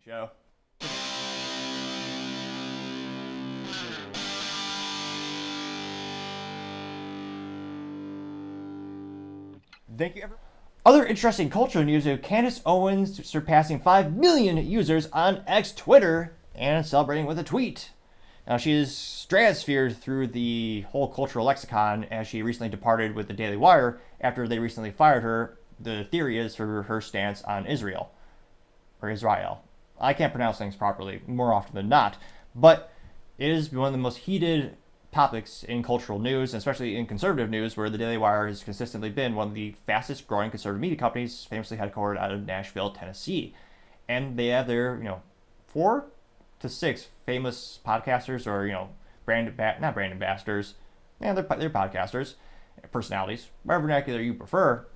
show. Thank you, everyone. Other interesting cultural news of Candace Owens surpassing 5 million users on X Twitter and celebrating with a tweet. Now, she is stratosphered through the whole cultural lexicon as she recently departed with the Daily Wire after they recently fired her. The theory is for her stance on Israel. Or Israel. I can't pronounce things properly more often than not. But it is one of the most heated topics in cultural news, especially in conservative news, where the Daily Wire has consistently been one of the fastest growing conservative media companies, famously headquartered out of Nashville, Tennessee. And they have their, 4 to 6 famous podcasters or, not brand ambassadors. Yeah, they're podcasters, personalities, whatever vernacular you prefer.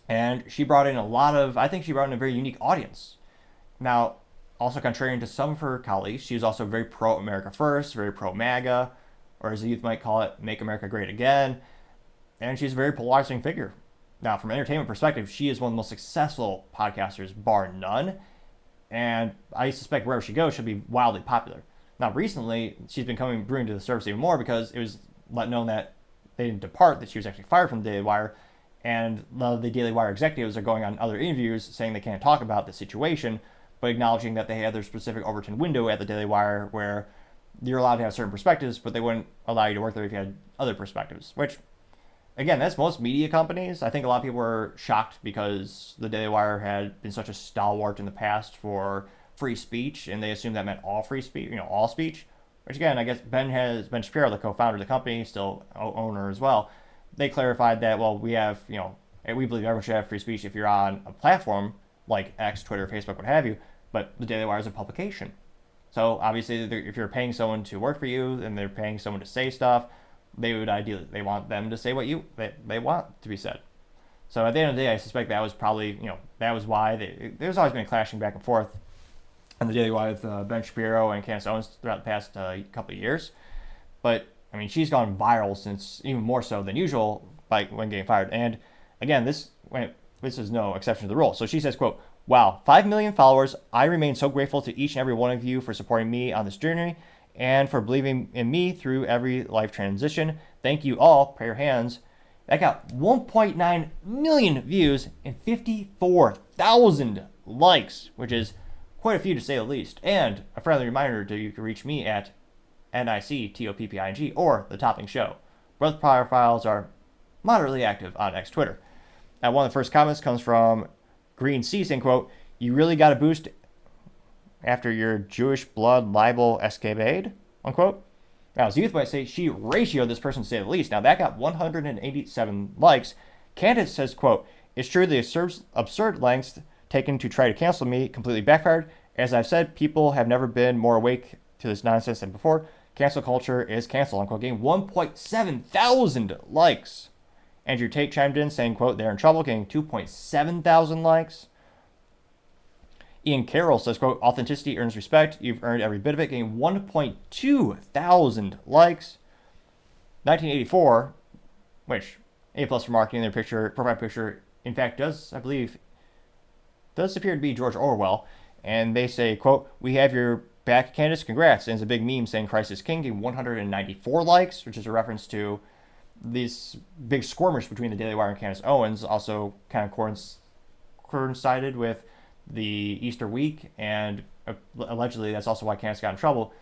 And she brought in I think she brought in a very unique audience. Now, also contrarian to some of her colleagues, she was also very pro-America First, very pro-MAGA, or as the youth might call it, Make America Great Again. And she's a very polarizing figure. Now, from an entertainment perspective, she is one of the most successful podcasters, bar none. And I suspect wherever she goes, she'll be wildly popular. Now, recently, she's been brewing to the surface even more because it was let known that they didn't depart, that she was actually fired from the Daily Wire. And the Daily Wire executives are going on other interviews saying they can't talk about the situation, but acknowledging that they have their specific Overton window at the Daily Wire where you're allowed to have certain perspectives, but they wouldn't allow you to work there if you had other perspectives. Which, again, that's most media companies. I think a lot of people were shocked because the Daily Wire had been such a stalwart in the past for free speech, and they assumed that meant all free speech, all speech. Which, again, I guess Ben Shapiro, the co-founder of the company, still owner as well, they clarified that, well, we have, we believe everyone should have free speech if you're on a platform like X, Twitter, Facebook, what have you, but the Daily Wire is a publication. So obviously, if you're paying someone to work for you and they're paying someone to say stuff, they want them to say what they want to be said. So at the end of the day, I suspect that was probably, that was why there's always been clashing back and forth on the Daily Wire with Ben Shapiro and Candace Owens throughout the past couple of years. But I mean, she's gone viral since, even more so than usual, when getting fired. And again, this is no exception to the rule. So she says, quote, "Wow, 5 million followers. I remain so grateful to each and every one of you for supporting me on this journey and for believing in me through every life transition. Thank you all. Pray your hands." That got 1.9 million views and 54,000 likes, which is quite a few to say the least. And a friendly reminder that you can reach me at NICTOPPING or The Topping Show. Both profiles are moderately active on X Twitter. Now, one of the first comments comes from Green C saying, quote, "You really got a boost after your Jewish blood libel escapade," unquote. Now, as youth might say, she ratioed this person to say the least. Now, that got 187 likes. Candace says, quote, "It's true the absurd lengths taken to try to cancel me completely backfired. As I've said, people have never been more awake to this nonsense than before. Cancel culture is cancel," unquote, getting 1.7 thousand likes. Andrew Tate chimed in saying, quote, "They're in trouble," getting 2.7 thousand likes. Ian Carroll says, quote, "Authenticity earns respect. You've earned every bit of it," getting 1.2 thousand likes. 1984, which A+ for marketing, their profile picture, in fact, does appear to be George Orwell. And they say, quote, "We have your back, Candace. Congrats." And it's a big meme saying Christ is King, getting 194 likes, which is a reference to these big skirmish between the Daily Wire and Candace Owens. Also kind of coincided with the Easter week, and allegedly that's also why Candace got in trouble.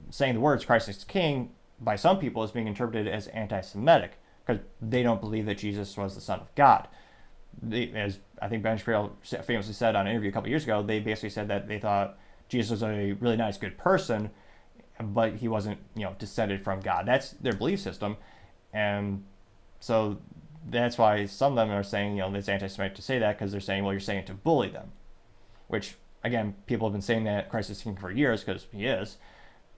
Saying the words Christ is King by some people is being interpreted as anti-Semitic because they don't believe that Jesus was the Son of God. As I think Ben Shapiro famously said on an interview a couple years ago, they basically said that they thought Jesus was a really nice, good person, but he wasn't, descended from God. That's their belief system. And so that's why some of them are saying, it's anti-Semitic to say that, because they're saying, well, you're saying it to bully them. Which, again, people have been saying that Christ is King for years, because he is.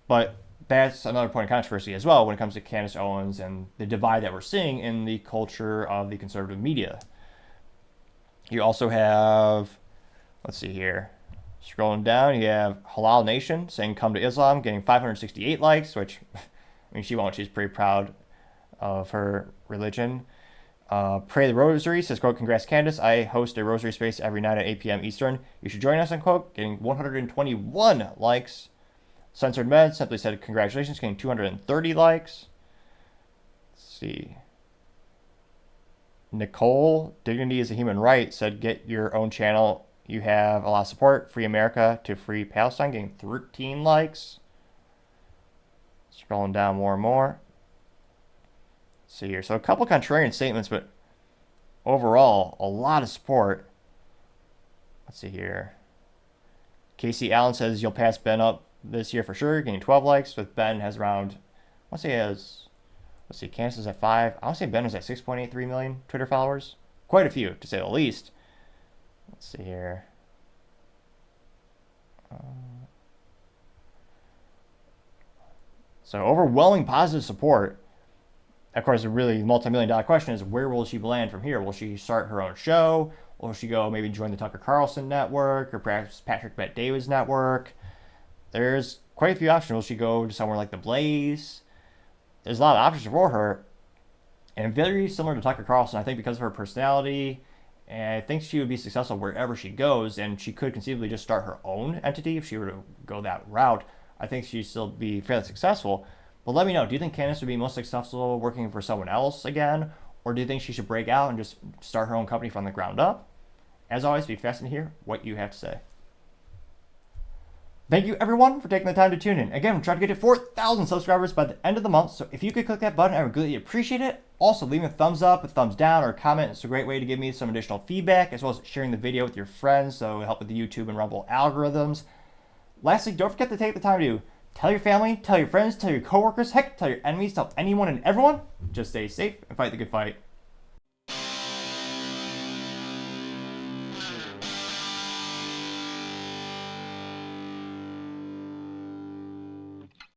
But that's another point of controversy as well when it comes to Candace Owens and the divide that we're seeing in the culture of the conservative media. You also have, let's see here, scrolling down, you have Halal Nation saying "Come to Islam," getting 568 likes, which, I mean, she won't. She's pretty proud of her religion. Pray the Rosary says, quote, congrats, Candace. I host a rosary space every night at 8 p.m. Eastern. You should join us, unquote, getting 121 likes. Censored Med simply said, congratulations, getting 230 likes. Let's see. Nicole, Dignity is a Human Right, said, get your own channel. You have a lot of support. Free America to Free Palestine, getting 13 likes. Scrolling down more and more. Let's see here. So a couple contrarian statements, but overall, a lot of support. Let's see here. Casey Allen says, you'll pass Ben up this year for sure, getting 12 likes, with Ben has around, I want to say he has, let's see, Candace is at 5. I want to say Ben was at 6.83 million Twitter followers. Quite a few, to say the least. Let's see here. So overwhelming positive support. Of course, a really multi-million-dollar question is, where will she land from here? Will she start her own show? Will she go maybe join the Tucker Carlson network or perhaps Patrick Bet-David's network? There's quite a few options. Will she go to somewhere like The Blaze? There's a lot of options for her. And very similar to Tucker Carlson, I think, because of her personality. And I think she would be successful wherever she goes. And she could conceivably just start her own entity if she were to go that route. I think she'd still be fairly successful. But let me know, do you think Candace would be most successful working for someone else again? Or do you think she should break out and just start her own company from the ground up? As always, be fascinated to hear what you have to say. Thank you, everyone, for taking the time to tune in. Again, we're trying to get to 4,000 subscribers by the end of the month, so if you could click that button, I would greatly appreciate it. Also, leave me a thumbs up, a thumbs down, or a comment. It's a great way to give me some additional feedback, as well as sharing the video with your friends, so it'll help with the YouTube and Rumble algorithms. Lastly, don't forget to take the time to tell your family, tell your friends, tell your coworkers, heck, tell your enemies, tell anyone and everyone. Just stay safe and fight the good fight.